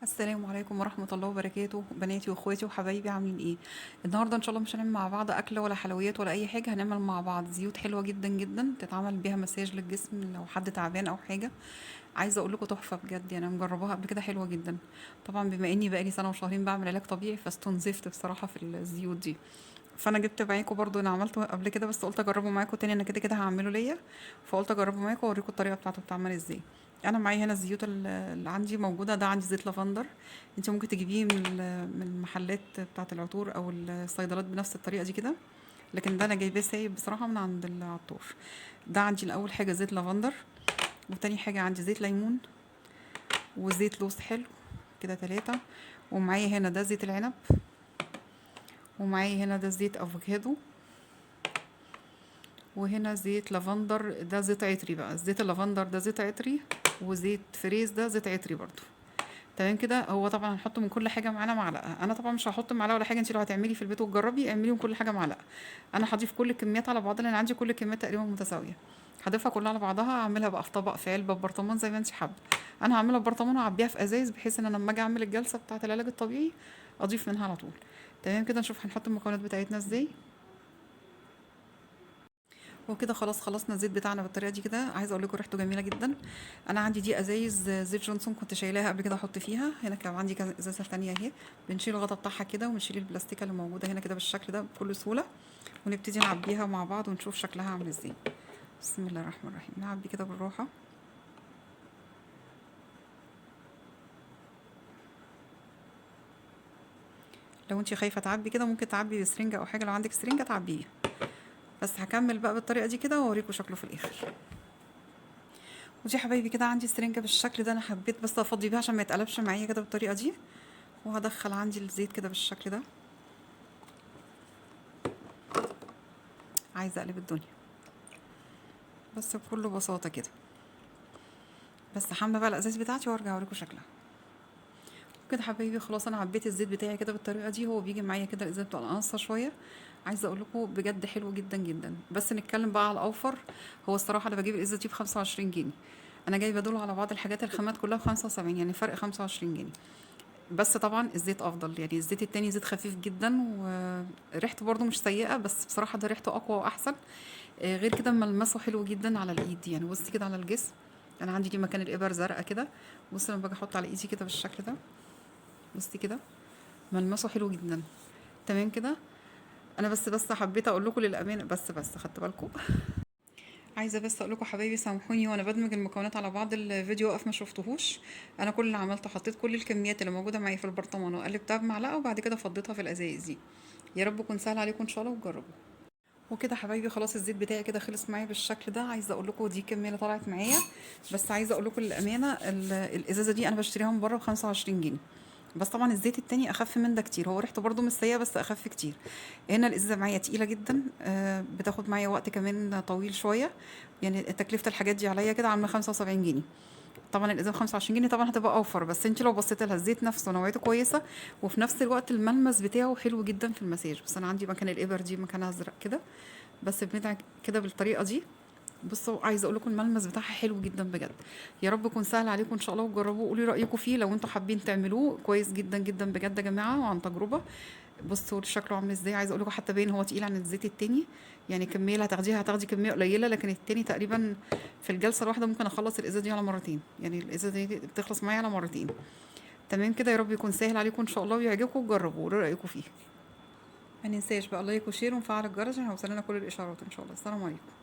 السلام عليكم ورحمة الله وبركاته، بناتي واخواتي وحبايبي عاملين ايه؟ النهارده ان شاء الله مش هنعمل مع بعض اكل ولا حلويات ولا اي حاجة، هنعمل مع بعض زيوت حلوة جدا جدا تتعمل بيها مساج للجسم لو حد تعبان او حاجة. عايزة اقول لكم تحفة بجد، يعني انا مجرباها قبل كده حلوة جدا. طبعا بما اني بقالي سنة وشهرين بعمل علاج طبيعي فاستنزفت بصراحة في الزيوت دي. فانا جبت معاكم برضو، انا عملته قبل كده بس قلت اجربه معاكم تاني، انا كده كده هعمله ليا. فقلت اجربه معاكم واوريكم الطريقه بتاعته بتتعمل ازاي. انا معايا هنا الزيوت اللي عندي موجوده، ده عندي زيت لافندر. انت ممكن تجيبيه من المحلات بتاعه العطور او الصيدلات بنفس الطريقه دي كده. لكن ده انا جايباه سايب بصراحه من عند العطار. ده عندي الاول حاجه زيت لافندر، وتاني حاجه عندي زيت ليمون، وزيت لوز حلو، كده تلاتة. ومعايا هنا ده زيت العنب، ومعايا هنا ده زيت افوكادو، وهنا زيت لافندر، ده زيت عطري بقى، زيت اللافندر ده زيت عطري، وزيت فريز ده زيت عطري برضو. تمام كده. هو طبعا هنحط من كل حاجه معانا معلقه، انا طبعا مش هحط معلقه ولا حاجه، انت لو هتعملي في البيت وتجربي اعملي من كل حاجه معلقه. انا هضيف كل الكميات على بعضها لان عندي كل الكميات تقريبا متساويه. هضيفها كلها على بعضها، هعملها بقى في طبق، في علبه، ببرطمان، زي ما انت حابه. انا هعملها ببرطمان واعبيها في ازايز بحيث ان انا لما اجي اعمل الجلسه بتاعه العلاج الطبيعي اضيف منها على طول. تمام كده. نشوف هنحط المكونات بتاعتنا ازاي. وكده خلاص خلصنا الزيت بتاعنا بالطريقه دي كده. عايزه اقول لكم ريحته جميله جدا. انا عندي دي ازايز زيت جونسون كنت شايلاها قبل كده احط فيها، هنا كان عندي كذا ازازه تانية اهي. بنشيل الغطا بتاعها كده ونشيل البلاستيكه اللي موجوده هنا كده بالشكل ده بكل سهوله. ونبتدي نعبيها مع بعض ونشوف شكلها عامل ازاي. بسم الله الرحمن الرحيم، نعبي كده بالراحه. لو انت خايفه تعبي كده ممكن تعبي بسرنجه او حاجه، لو عندك سرنجه تعبيه. بس هكمل بقى بالطريقه دي كده واوريكم شكله في الاخر. ودي حبايبي كده عندي سرنجه بالشكل ده، انا حبيت بس افضي بيها عشان ما يتقلبش معايا كده بالطريقه دي. وهدخل عندي الزيت كده بالشكل ده. عايزه اقلب الدنيا بس بكل بساطه كده. بس حامله بقى الازاز بتاعتي وارجع اوريكم شكلها. كده حبايبي خلاص انا عبيت الزيت بتاعي كده بالطريقه دي، هو بيجي معايا كده الازازه بتبقى ناقصه شويه. عايزه اقول لكم بجد حلو جدا جدا. بس نتكلم بقى على الاوفر. هو الصراحه انا بجيب الازازه دي ب 25 جنيه. انا جايبه دول على بعض الحاجات الخامات كلها ب 75، يعني فرق 25 جنيه. بس طبعا الزيت افضل، يعني الزيت التاني زيت خفيف جدا وريحته برضو مش سيئه، بس بصراحه ده ريحته اقوى واحسن. غير كده ملمسه حلو جدا على الايد، يعني بصي كده على الجسم. انا عندي دي مكان الابر زرقاء كده. بصي لما باجي احط على ايدي كده بالشكل ده. بصي كده ملمسه حلو جدا. تمام كده. انا بس حبيت اقول لكم للامانه، بس خدت بالكم. عايزه بس اقول لكم حبايبي سامحوني وانا بدمج المكونات على بعض، الفيديو وقف ما شفتهوش. انا كل اللي عملته حطيت كل الكميات اللي موجوده معايا في البرطمان وقلبتها بمعلقه وبعد كده فضيتها في الازايز دي. يا رب يكون سهل عليكم ان شاء الله وتجربوا. وكده حبايبي خلاص الزيت بتاعي كده خلص معايا بالشكل ده. عايزه اقول لكم دي الكميه اللي طلعت معايا. بس عايزه اقول لكم للامانه الازازه دي انا بشتريها من بره ب 25 جنيه. بس طبعا الزيت التاني اخف من ده كتير، هو ريحته برده مش سيئه بس اخف كتير. هنا الازازه معايا تقيله جدا، بتاخد معايا وقت كمان طويل شويه. يعني تكلفه الحاجات دي عليا كده عامله 75 جنيه. طبعا الازازه ب 25 جنيه طبعا هتبقى اوفر، بس انت لو بصيت لها الزيت نفسه نوعيته كويسه. وفي نفس الوقت الملمس بتاعه حلو جدا في المساج. بس انا عندي مكان الابر دي مكانها ازرق كده. بس بندعك كده بالطريقه دي. بصوا عايزه اقول لكم الملمس بتاعها حلو جدا بجد. يا رب يكون سهل عليكم ان شاء الله وتجربوه وقولي رايكم فيه لو انتوا حابين تعملوه كويس جدا جدا بجد يا جماعه وعن تجربه. بصوا شكله عامل ازاي. عايزه اقول لكم حتى باين هو تقيل عن الزيت التاني. يعني كميه اللي هتاخديها هتاخدي كميه قليله، لكن التاني تقريبا في الجلسه الواحده ممكن اخلص الازازه دي على مرتين، يعني الازازه دي بتخلص معايا على مرتين. تمام كده. يا رب يكون سهل عليكم ان شاء الله ويعجبكم وجربوا وقولوا رايكم فيه. ما ننساش بقى لايك وشير ونفعل الجرس عشان هيوصلنا كل الاشعارات ان شاء الله. السلام عليكم.